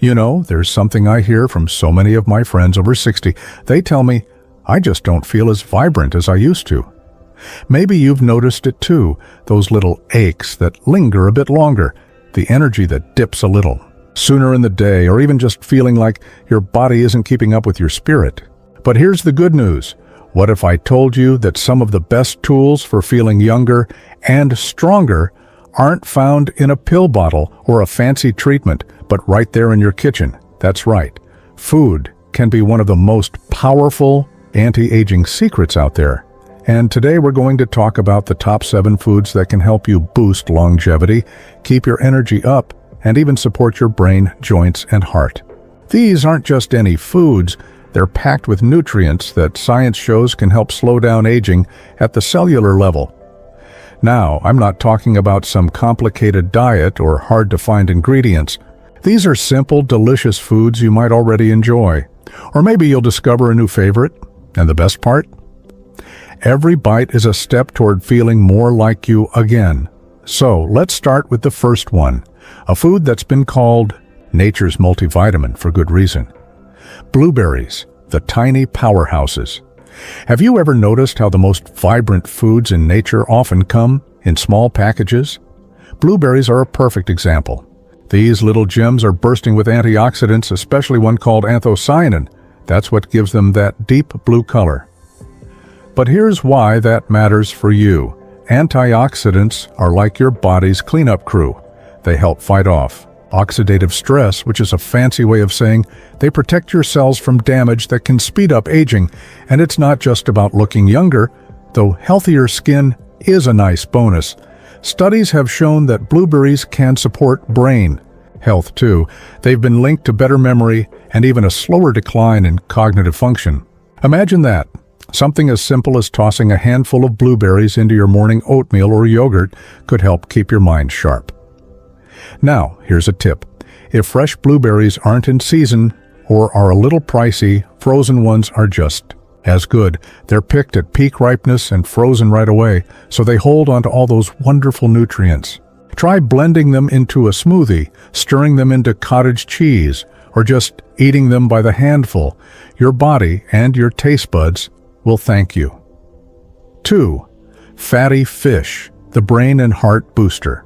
You know, there's something I hear from so many of my friends over 60. They tell me, I just don't feel as vibrant as I used to. Maybe you've noticed it too, those little aches that linger a bit longer, the energy that dips a little sooner in the day, or even just feeling like your body isn't keeping up with your spirit. But here's the good news. What if I told you that some of the best tools for feeling younger and stronger aren't found in a pill bottle or a fancy treatment, but right there in your kitchen? That's right. Food can be one of the most powerful anti-aging secrets out there. And today we're going to talk about the top 7 foods that can help you boost longevity, keep your energy up, and even support your brain, joints, and heart. These aren't just any foods. They're packed with nutrients that science shows can help slow down aging at the cellular level. Now, I'm not talking about some complicated diet or hard-to-find ingredients. These are simple, delicious foods you might already enjoy. Or maybe you'll discover a new favorite. And the best part? Every bite is a step toward feeling more like you again. So, let's start with the first one, a food that's been called nature's multivitamin for good reason. Blueberries, the tiny powerhouses. Have you ever noticed how the most vibrant foods in nature often come in small packages? Blueberries are a perfect example. These little gems are bursting with antioxidants, especially one called anthocyanin. That's what gives them that deep blue color. But here's why that matters for you. Antioxidants are like your body's cleanup crew. They help fight off oxidative stress, which is a fancy way of saying they protect your cells from damage that can speed up aging. And it's not just about looking younger, though healthier skin is a nice bonus. Studies have shown that blueberries can support brain health too. They've been linked to better memory and even a slower decline in cognitive function. Imagine that. Something as simple as tossing a handful of blueberries into your morning oatmeal or yogurt could help keep your mind sharp. Now, here's a tip. If fresh blueberries aren't in season or are a little pricey, frozen ones are just as good. They're picked at peak ripeness and frozen right away, so they hold onto all those wonderful nutrients. Try blending them into a smoothie, stirring them into cottage cheese, or just eating them by the handful. Your body and your taste buds will thank you. 2. Fatty fish, the brain and heart booster.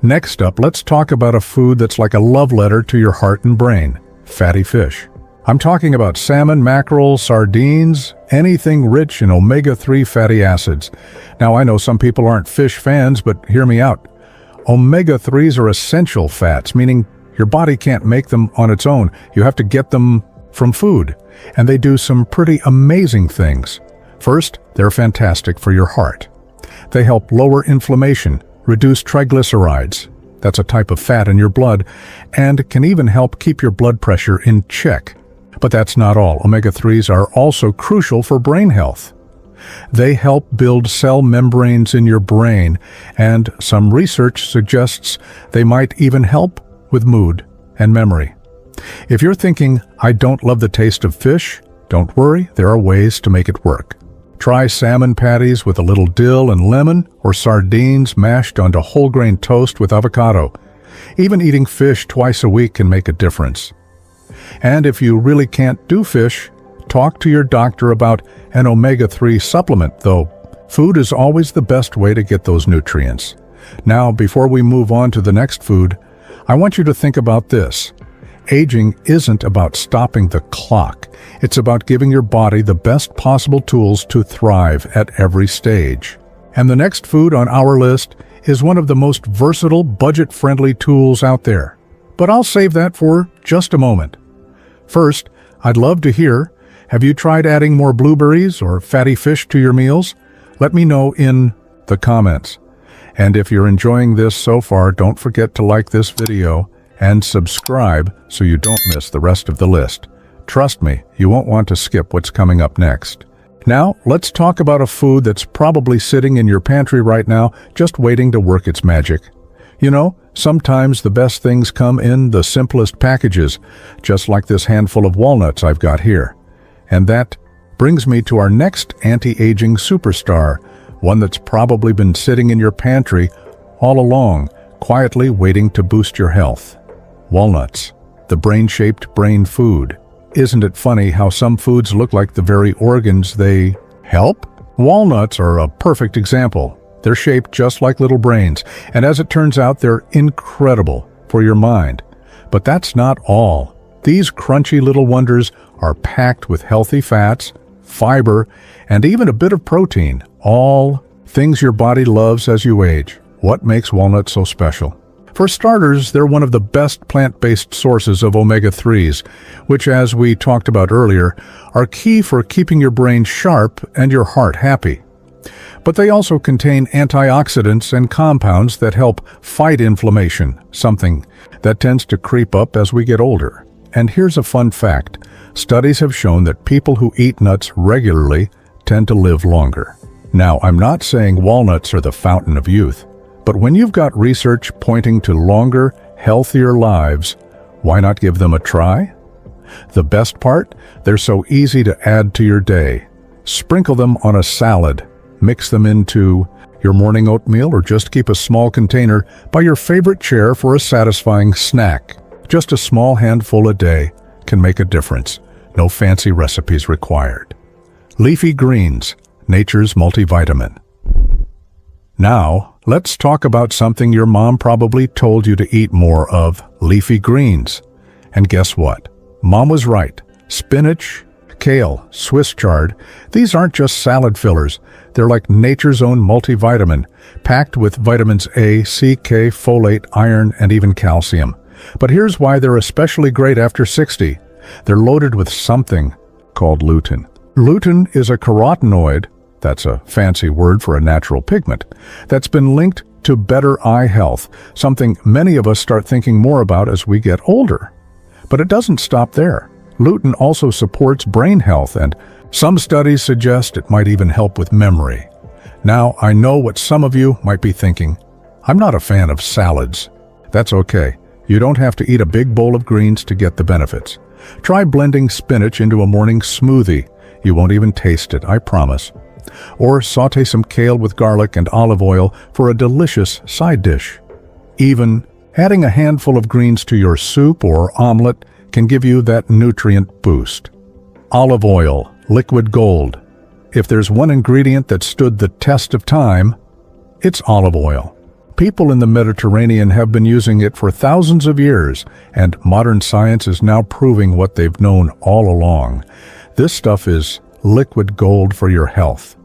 Next up, let's talk about a food that's like a love letter to your heart and brain, fatty fish. I'm talking about salmon, mackerel, sardines, anything rich in omega-3 fatty acids. Now, I know some people aren't fish fans, but hear me out. Omega-3s are essential fats, meaning your body can't make them on its own. You have to get them from food, and they do some pretty amazing things. First, they're fantastic for your heart. They help lower inflammation, reduce triglycerides, that's a type of fat in your blood, and can even help keep your blood pressure in check. But that's not all. Omega-3s are also crucial for brain health. They help build cell membranes in your brain, and some research suggests they might even help with mood and memory. If you're thinking, I don't love the taste of fish, don't worry, there are ways to make it work. Try salmon patties with a little dill and lemon, or sardines mashed onto whole grain toast with avocado. Even eating fish twice a week can make a difference. And if you really can't do fish, talk to your doctor about an omega-3 supplement, though food is always the best way to get those nutrients. Now, before we move on to the next food, I want you to think about this. Aging isn't about stopping the clock. It's about giving your body the best possible tools to thrive at every stage. And the next food on our list is one of the most versatile, budget-friendly tools out there. But I'll save that for just a moment. First, I'd love to hear, have you tried adding more blueberries or fatty fish to your meals? Let me know in the comments. And if you're enjoying this so far, don't forget to like this video and subscribe so you don't miss the rest of the list. Trust me, you won't want to skip what's coming up next. Now, let's talk about a food that's probably sitting in your pantry right now, just waiting to work its magic. You know, sometimes the best things come in the simplest packages, just like this handful of walnuts I've got here. And that brings me to our next anti-aging superstar, one that's probably been sitting in your pantry all along, quietly waiting to boost your health. Walnuts. the brain-shaped brain food. Isn't it funny how some foods look like the very organs they help? Walnuts are a perfect example. They're shaped just like little brains, and as it turns out, they're incredible for your mind. But that's not all. These crunchy little wonders are packed with healthy fats, fiber, and even a bit of protein, all things your body loves as you age. What makes walnuts so special? For starters, they're one of the best plant-based sources of omega-3s, which, as we talked about earlier, are key for keeping your brain sharp and your heart happy. But they also contain antioxidants and compounds that help fight inflammation, something that tends to creep up as we get older. And here's a fun fact. Studies have shown that people who eat nuts regularly tend to live longer. Now, I'm not saying walnuts are the fountain of youth, but when you've got research pointing to longer, healthier lives, why not give them a try? The best part? They're so easy to add to your day. Sprinkle them on a salad, mix them into your morning oatmeal, or just keep a small container by your favorite chair for a satisfying snack. Just a small handful a day can make a difference. No fancy recipes required. Leafy greens, nature's multivitamin. Now, let's talk about something your mom probably told you to eat more of: leafy greens. And guess what? Mom was right. Spinach, kale, Swiss chard, these aren't just salad fillers. They're like nature's own multivitamin, packed with vitamins A, C, K, folate, iron, and even calcium. But here's why they're especially great after 60. They're loaded with something called lutein. Lutein is a carotenoid, that's a fancy word for a natural pigment, that's been linked to better eye health, something many of us start thinking more about as we get older. But it doesn't stop there. Lutein also supports brain health, and some studies suggest it might even help with memory. Now, I know what some of you might be thinking. I'm not a fan of salads. That's okay. You don't have to eat a big bowl of greens to get the benefits. Try blending spinach into a morning smoothie. You won't even taste it, I promise. Or saute some kale with garlic and olive oil for a delicious side dish. Even adding a handful of greens to your soup or omelet can give you that nutrient boost. Olive oil, liquid gold. If there's one ingredient that stood the test of time, it's olive oil. People in the Mediterranean have been using it for thousands of years, and modern science is now proving what they've known all along. This stuff is liquid gold for your health.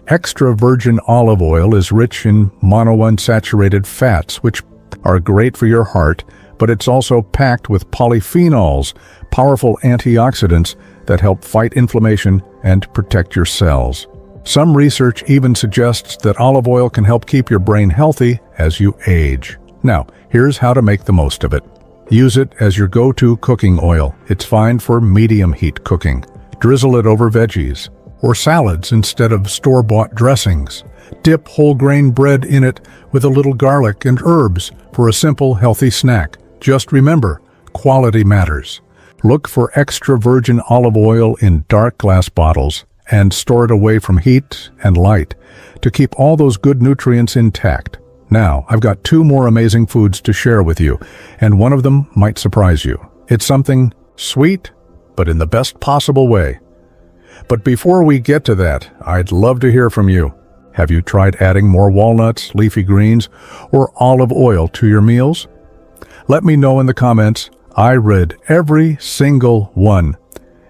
Extra virgin olive oil is rich in monounsaturated fats, which are great for your heart, but it's also packed with polyphenols, powerful antioxidants that help fight inflammation and protect your cells. Some research even suggests that olive oil can help keep your brain healthy as you age. Now, here's how to make the most of it. Use it as your go-to cooking oil. It's fine for medium heat cooking. Drizzle it over veggies or salads instead of store-bought dressings. Dip whole grain bread in it with a little garlic and herbs for a simple, healthy snack. Just remember, quality matters. Look for extra virgin olive oil in dark glass bottles and store it away from heat and light to keep all those good nutrients intact. Now, I've got 2 more amazing foods to share with you, and one of them might surprise you. It's something sweet, but in the best possible way. But before we get to that, I'd love to hear from you. Have you tried adding more walnuts, leafy greens, or olive oil to your meals? Let me know in the comments. I read every single one.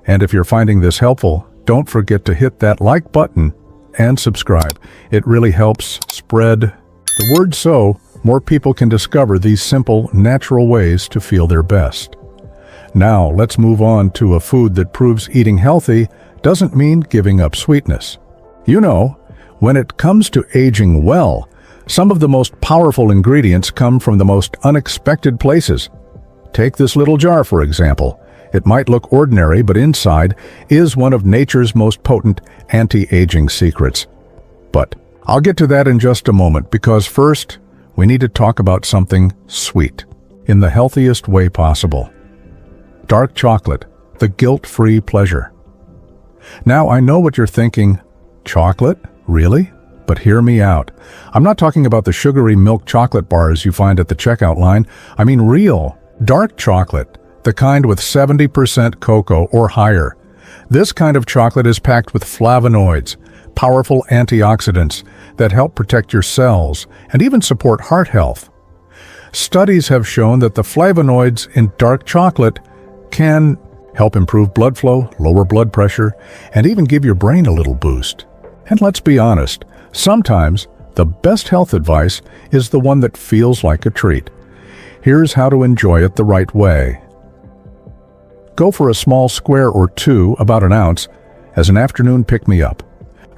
And if you're finding this helpful, don't forget to hit that like button and subscribe. It really helps spread the word so more people can discover these simple, natural ways to feel their best. Now, let's move on to a food that proves eating healthy doesn't mean giving up sweetness. You know, when it comes to aging well, some of the most powerful ingredients come from the most unexpected places. Take this little jar, for example. It might look ordinary, but inside is one of nature's most potent anti-aging secrets. But I'll get to that in just a moment, because first, we need to talk about something sweet, in the healthiest way possible. Dark chocolate, the guilt-free pleasure. Now, I know what you're thinking. Chocolate? Really? But hear me out. I'm not talking about the sugary milk chocolate bars you find at the checkout line. I mean real, dark chocolate. the kind with 70% cocoa or higher. This kind of chocolate is packed with flavonoids, powerful antioxidants that help protect your cells and even support heart health. Studies have shown that the flavonoids in dark chocolate can help improve blood flow, lower blood pressure, and even give your brain a little boost. And let's be honest, sometimes the best health advice is the one that feels like a treat. Here's how to enjoy it the right way. Go for a small square or two, about an ounce, as an afternoon pick-me-up.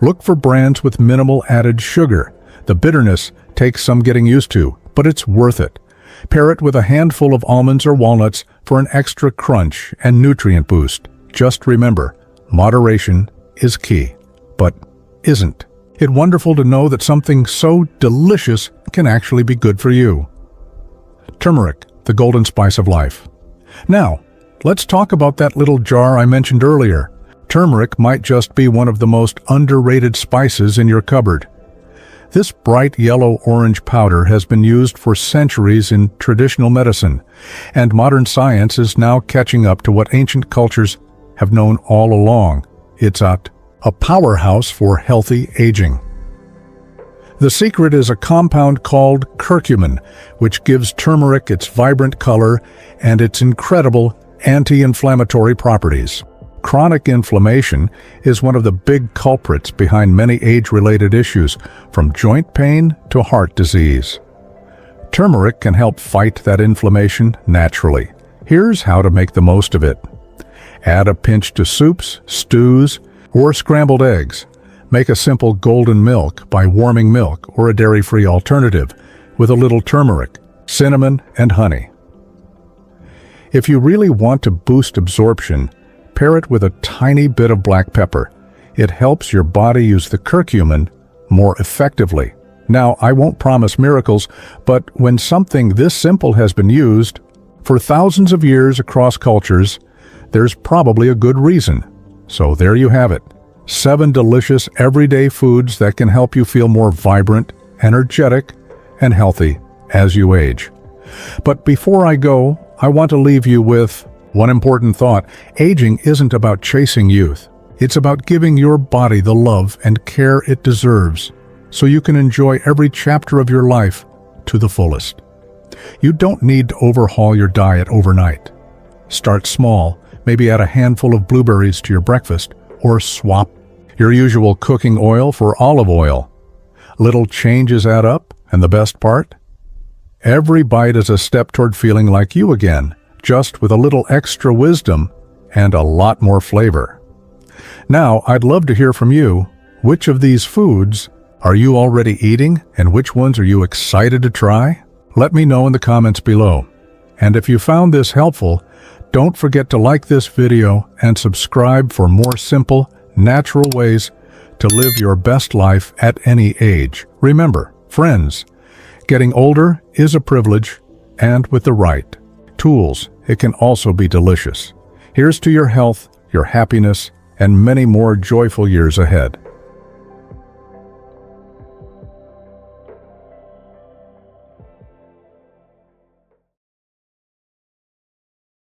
Look for brands with minimal added sugar. The bitterness takes some getting used to, but it's worth it. Pair it with a handful of almonds or walnuts for an extra crunch and nutrient boost. Just remember, moderation is key, but isn't it wonderful to know that something so delicious can actually be good for you? Turmeric, the golden spice of life. Now, let's talk about that little jar I mentioned earlier. Turmeric might just be one of the most underrated spices in your cupboard. This bright yellow-orange powder has been used for centuries in traditional medicine, and modern science is now catching up to what ancient cultures have known all along. It's a powerhouse for healthy aging. The secret is a compound called curcumin, which gives turmeric its vibrant color and its incredible anti-inflammatory properties. Chronic inflammation is one of the big culprits behind many age-related issues, from joint pain to heart disease. Turmeric can help fight that inflammation naturally. Here's how to make the most of it. Add a pinch to soups, stews, or scrambled eggs. Make a simple golden milk by warming milk or a dairy-free alternative with a little turmeric, cinnamon, and honey. If you really want to boost absorption, pair it with a tiny bit of black pepper. It helps your body use the curcumin more effectively. Now, I won't promise miracles, but when something this simple has been used for thousands of years across cultures, there's probably a good reason. So there you have it. 7 delicious everyday foods that can help you feel more vibrant, energetic, and healthy as you age. But before I go, I want to leave you with one important thought. Aging isn't about chasing youth. It's about giving your body the love and care it deserves, so you can enjoy every chapter of your life to the fullest. You don't need to overhaul your diet overnight. Start small, maybe add a handful of blueberries to your breakfast, or swap your usual cooking oil for olive oil. Little changes add up, and the best part? Every bite is a step toward feeling like you again, just with a little extra wisdom and a lot more flavor. Now, I'd love to hear from you. Which of these foods are you already eating, and which ones are you excited to try? Let me know in the comments below. And if you found this helpful, don't forget to like this video and subscribe for more simple, natural ways to live your best life at any age. Remember, friends, getting older is a privilege, and with the right tools, it can also be delicious. Here's to your health, your happiness, and many more joyful years ahead.